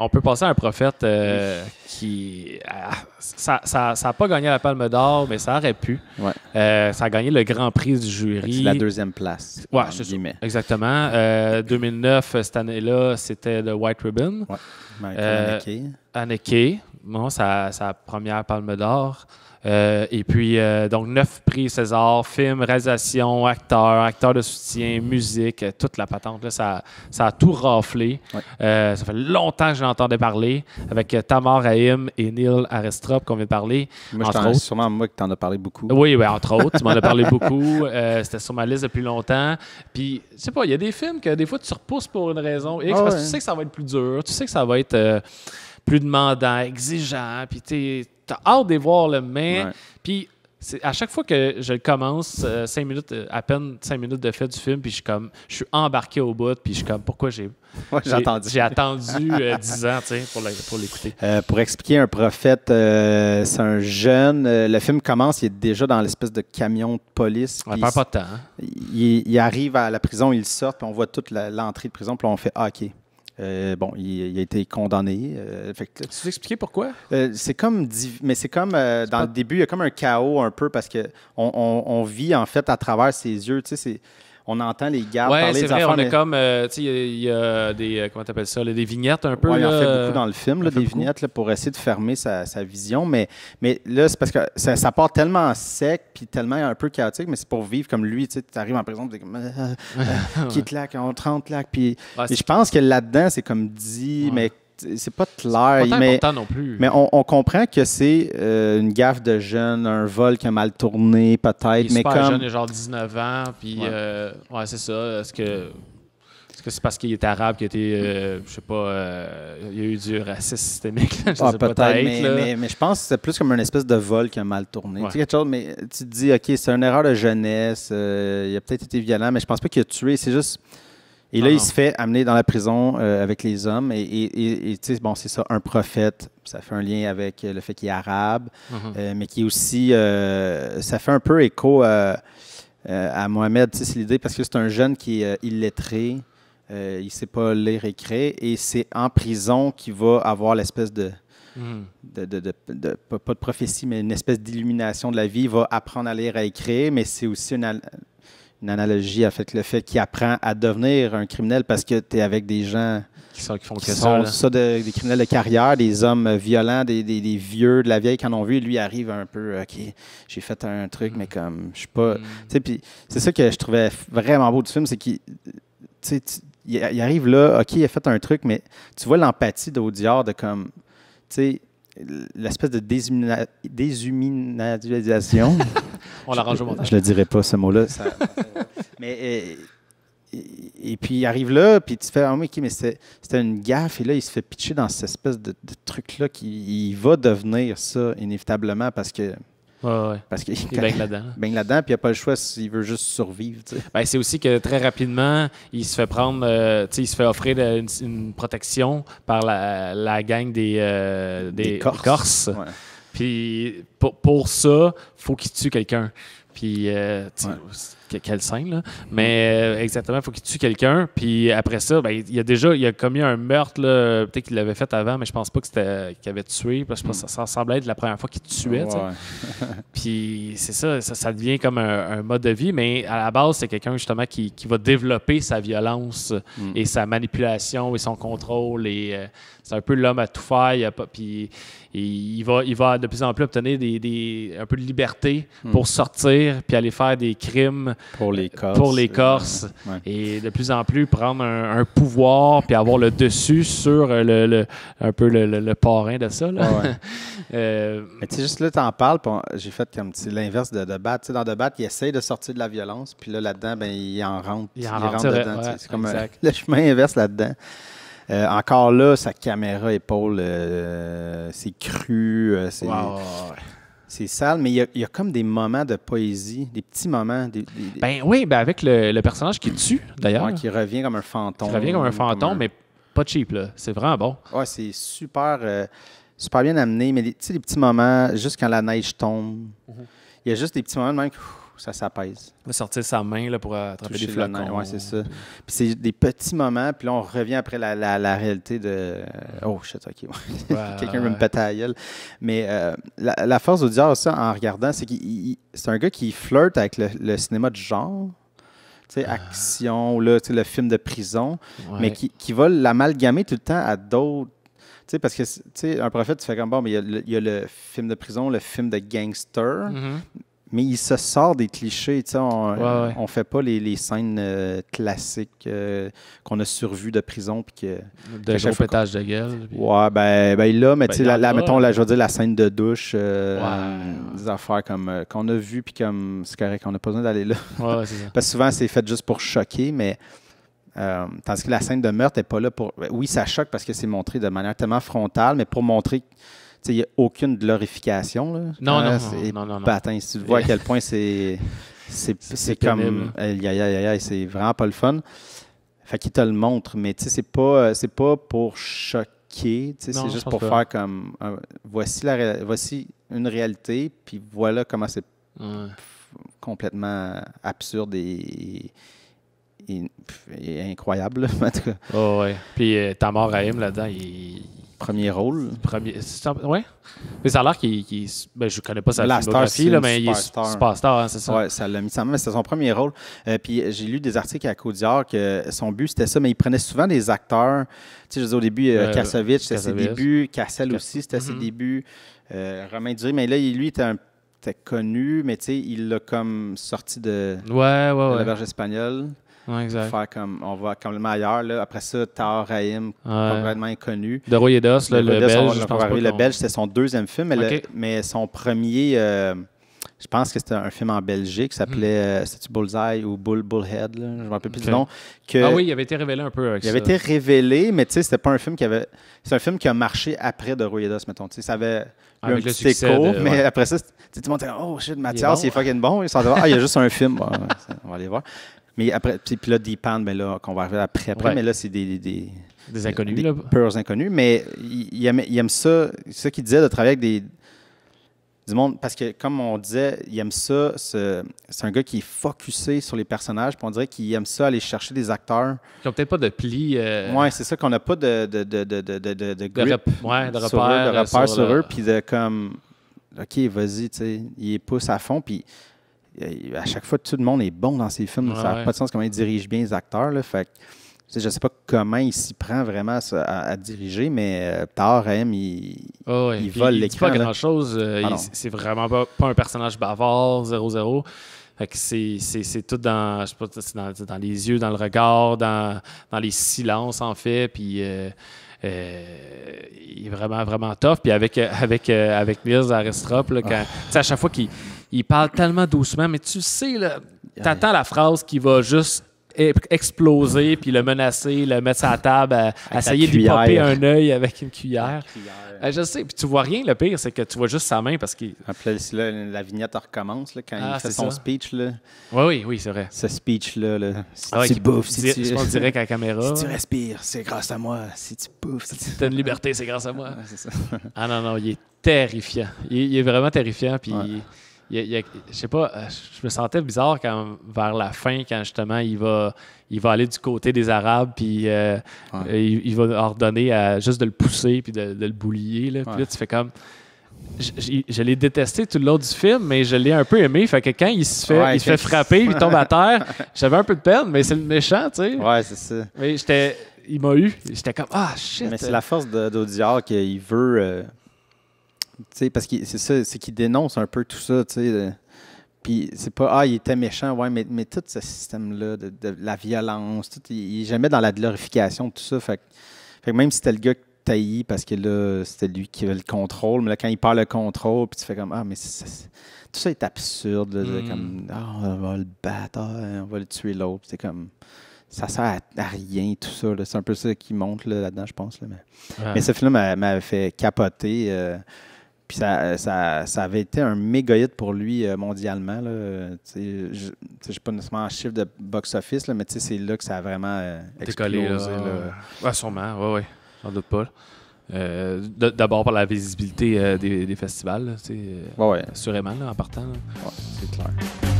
On peut passer à un prophète qui... ça a pas gagné la Palme d'Or, mais ça aurait pu. Ouais. Ça a gagné le Grand Prix du jury. C'est la deuxième place. Ouais, c'est ça. Exactement. 2009, cette année-là, c'était le White Ribbon. Ouais. Michael Haneke. Bon, sa première Palme d'Or. Et puis, donc, 9 prix César, film, réalisation, acteur de soutien, musique, toute la patente. Là, ça a tout raflé. Ouais. Ça fait longtemps que j'en entendais parler avec Tamar Rahim et Neil Arestrop qu'on vient de parler. Moi, c'est sûrement moi que tu en as parlé beaucoup. Oui, entre autres. Tu m'en as parlé beaucoup. C'était sur ma liste depuis longtemps. Puis, je sais pas, il y a des films que des fois, tu repousses pour une raison X parce que tu sais que ça va être plus dur. Tu sais que ça va être plus demandant, exigeant. Puis, t'as hâte de voir le mais. Ouais. Puis à chaque fois que je commence, 5 minutes, à peine 5 minutes de fait du film, puis je suis embarqué au bout, puis je suis comme, pourquoi j'ai attendu 10 ans pour l'écouter. Pour expliquer un prophète, c'est un jeune. Le film commence, il est déjà dans l'espèce de camion de police. On perd pas de temps. Hein? Il arrive à la prison, il sort, puis on voit toute l'entrée de prison, puis on fait OK. Il a été condamné. Tu peux expliquer pourquoi? C'est comme dans le début, il y a comme un chaos un peu parce qu'on vit en fait à travers ses yeux. Tu sais, on entend les gardes parler des affaires. On est comme, il y a des, comment t'appelles ça, des vignettes un peu. Oui, il en fait beaucoup dans le film, des vignettes pour essayer de fermer sa vision. Mais là, c'est parce que ça part tellement sec puis tellement un peu chaotique, mais c'est pour vivre comme lui. Tu arrives en prison, tu es comme, qui claque, on 30 claque. Puis je pense que là-dedans, c'est comme dit, mais c'est pas clair. C'est pas important non plus. Mais on comprend que c'est une gaffe de jeune, un vol qui a mal tourné, peut-être. Il est super jeune, il a genre 19 ans. Puis, c'est ça. Est-ce que c'est parce qu'il est arabe qu'il a été, je sais pas, il y a eu du racisme systémique? Je sais peut-être, mais je pense que c'est plus comme une espèce de vol qui a mal tourné. Ouais. Tu sais, quelque chose, mais tu te dis, OK, c'est une erreur de jeunesse, il a peut-être été violent, mais je pense pas qu'il a tué, c'est juste... Et là, il se fait amener dans la prison avec les hommes. Et tu sais, bon, c'est ça, un prophète. Ça fait un lien avec le fait qu'il est arabe, mais qui est aussi... ça fait un peu écho à Mohamed. Tu sais, c'est l'idée parce que c'est un jeune qui est illettré. Il ne sait pas lire et écrire. Et c'est en prison qu'il va avoir l'espèce de... pas de prophétie, mais une espèce d'illumination de la vie. Il va apprendre à lire et à écrire, mais c'est aussi une analogie avec le fait qu'il apprend à devenir un criminel parce que tu es avec des gens qui font des criminels de carrière, des hommes violents, des vieux de la vieille qui en ont vu. Et lui arrive un peu, OK, j'ai fait un truc, mais comme je suis pas... Puis c'est ça que je trouvais vraiment beau du film, c'est qu'il arrive là, OK, il a fait un truc, mais tu vois l'empathie d'Audiard de comme, tu sais, l'espèce de déshumanisation. On l'arrange au montage. Je le dirais pas, ce mot-là. Mais et puis il arrive là, puis tu fais OK, mais c'était une gaffe, et là, il se fait pitcher dans cette espèce de truc-là qui va devenir ça, inévitablement, parce que. Parce qu'il baigne là-dedans. Baigne là-dedans, puis il n'a pas le choix s'il veut juste survivre. C'est aussi que très rapidement, il se fait prendre, il se fait offrir une protection par la gang des Corses. Ouais. Puis pour ça, il faut qu'il tue quelqu'un. Puis, quelle scène, là. Mais exactement, il faut qu'il tue quelqu'un. Puis après ça, il a commis un meurtre, là. Peut-être qu'il l'avait fait avant, mais je pense pas qu'il avait tué. Parce que ça semblait être la première fois qu'il tuait. Puis c'est ça devient comme un mode de vie. Mais à la base, c'est quelqu'un justement qui va développer sa violence et sa manipulation et son contrôle. Et c'est un peu l'homme à tout faire. Puis il va de plus en plus obtenir un peu de liberté pour sortir puis aller faire des crimes pour les Corses. Et de plus en plus prendre un pouvoir puis avoir le dessus sur un peu le parrain de ça. Là. Mais tu sais, juste là, tu en parles, j'ai fait comme l'inverse de Bat. Tu sais, dans The Bat, il essaye de sortir de la violence, puis là-dedans, il en rentre. Il rentre dedans. C'est comme le chemin inverse là-dedans. Encore là, sa caméra épaule, c'est cru, c'est sale, mais il y a comme des moments de poésie, des petits moments. Avec le personnage qui tue, d'ailleurs. Ouais, qui revient comme un fantôme. Mais pas cheap, là. C'est vraiment bon. Ouais, c'est super bien amené, mais tu sais, des petits moments, juste quand la neige tombe. Il il y a juste des petits moments de même que ça s'apaise. Il va sortir sa main là, pour attraper Toucher des flacons. Oui, c'est ça. Puis c'est des petits moments, puis là, on revient après la réalité de oh shit, OK. Quelqu'un veut me péter à la gueule. Mais la force d'Audiard, ça, en regardant, c'est c'est un gars qui flirte avec le cinéma de genre. Tu sais, action, là, tu sais, le film de prison, mais qui va l'amalgamer tout le temps à d'autres. Tu sais, parce que, tu sais, un prophète, tu fais comme bon, mais il y a le film de prison, le film de gangster, mais il se sort des clichés. Tu sais, on fait pas les scènes classiques qu'on a survues de prison. Puis de gros pétage de gueule. Puis... Ouais, ben il l'a, mais tu sais, mettons, je veux dire, la scène de douche, des affaires comme qu'on a vues, puis comme c'est correct, on n'a pas besoin d'aller là. Ouais, c'est ça. Parce que souvent, c'est fait juste pour choquer, mais. Tandis que la scène de meurtre n'est pas là pour... Oui, ça choque parce que c'est montré de manière tellement frontale, mais pour montrer qu'il n'y a aucune glorification. Là. Non. Patin, si tu vois à quel point c'est comme... C'est vraiment pas le fun. Fait qu'il te le montre, mais c'est pas pour choquer. C'est juste pour faire comme... voici une réalité, puis voilà comment c'est complètement absurde et incroyable, en tout cas. Oh, ouais. Puis Tamar Rahim, là-dedans, Premier rôle. Ouais. Mais ça a l'air qu'il ben, je connais pas sa filmographie, là, mais il est superstar, hein, c'est ça? Oui, ça l'a mis ça, mais c'était son premier rôle. Puis j'ai lu des articles à Caudiard que son but, c'était ça, mais il prenait souvent des acteurs. Tu sais, je disais au début, Kassovitch, c'était ses débuts. Cassel aussi, c'était ses débuts. Romain Duris, mais là, lui, était connu, mais tu sais, il l'a comme sorti de la berge espagnole. Ouais, exact. Faire comme, on va complètement ailleurs. Là. Après ça, Tahar Rahim, complètement inconnu. De Royedos, le Belge. Le Belge, c'était son deuxième film, mais son premier, je pense que c'était un film en Belgique, qui s'appelait c'était-tu Bullseye ou Bullhead, là? Je ne me rappelle plus du nom. Oui, il avait été révélé un peu avec ça. Il avait été révélé, mais tu sais, c'était pas un film qui avait... C'est un film qui a marché après de Royedos, mettons. Tu sais, ça avait eu un petit écho, mais après ça, tout le monde était « Oh shit, Mathias, il est fucking bon. » Ils sont il y a juste un film. Bon, on va aller voir. Mais après, puis là, Deep End, ben là, qu'on va arriver après, mais là, c'est des inconnus. Des purs inconnus. Mais il aime ça. C'est ça qu'il disait de travailler avec du monde. Parce que, comme on disait, il aime ça. C'est un gars qui est focusé sur les personnages. Puis on dirait qu'il aime ça aller chercher des acteurs. Qui n'ont peut-être pas de pli. Oui, c'est ça, qu'on n'a pas de repères sur eux. Puis de comme, OK, vas-y, tu sais, il les pousse à fond. Puis à chaque fois, tout le monde est bon dans ces films. Ça n'a pas de sens comment il dirige bien les acteurs. Là. Fait que, je ne sais pas comment il s'y prend vraiment à diriger, mais Tahar Rahim, il vole l'écran. Il dit pas grand-chose. C'est vraiment pas un personnage bavard, 0-0. Fait que c'est tout dans, je sais pas, c'est dans les yeux, dans le regard, dans les silences, en fait. Puis il est vraiment, vraiment tough. Puis avec Nils Arestrup, à chaque fois qu'il parle tellement doucement, mais tu sais, t'attends la phrase qui va juste exploser, puis le menacer, le mettre sur la table, essayer d'y popper un œil avec une cuillère. Je sais, puis tu vois rien, le pire, c'est que tu vois juste sa main parce qu'il... Là, la vignette recommence là, quand il fait son speech. Là. Oui, c'est vrai. Ce speech-là, si tu bouffes, si tu... On dirait qu'à la caméra. Si tu respires, c'est grâce à moi. Si tu bouffes... Si tu as une liberté, c'est grâce à moi. C'est ça. Non, il est terrifiant. Il est vraiment terrifiant, puis... je sais pas, je me sentais bizarre vers la fin, quand justement il va aller du côté des Arabes, puis il va ordonner juste de le pousser, puis de le boulier. Là. Puis là, tu fais comme... Je l'ai détesté tout le long du film, mais je l'ai un peu aimé. Fait que quand il se fait frapper, puis il tombe à terre, j'avais un peu de peine, mais c'est le méchant, tu sais. Ouais, c'est ça. Mais il m'a eu. J'étais comme, shit. Mais c'est la force d'Audiard qu'il veut... parce que c'est ça, c'est qu'il dénonce un peu tout ça, tu sais. Puis c'est pas, il était méchant, ouais, mais tout ce système-là, de la violence, tout, il est jamais dans la glorification de tout ça. Fait que même si c'était le gars que t'haïs parce que là, c'était lui qui avait le contrôle, mais là, quand il parle le contrôle, puis tu fais comme, mais tout ça est absurde, là, comme, on va le battre, on va le tuer l'autre, c'est comme... Ça sert à rien, tout ça. Là. C'est un peu ça qui montre là-dedans, je pense. Là, mais ce film m'avait fait capoter. Puis ça avait été un méga hit pour lui mondialement. Je n'ai pas nécessairement un chiffre de box-office, mais c'est là que ça a vraiment explosé. Décollé, sûrement, oui. J'en doute pas. D'abord par la visibilité des festivals, là, ouais. assurément, là, en partant. Là. Ouais, c'est clair.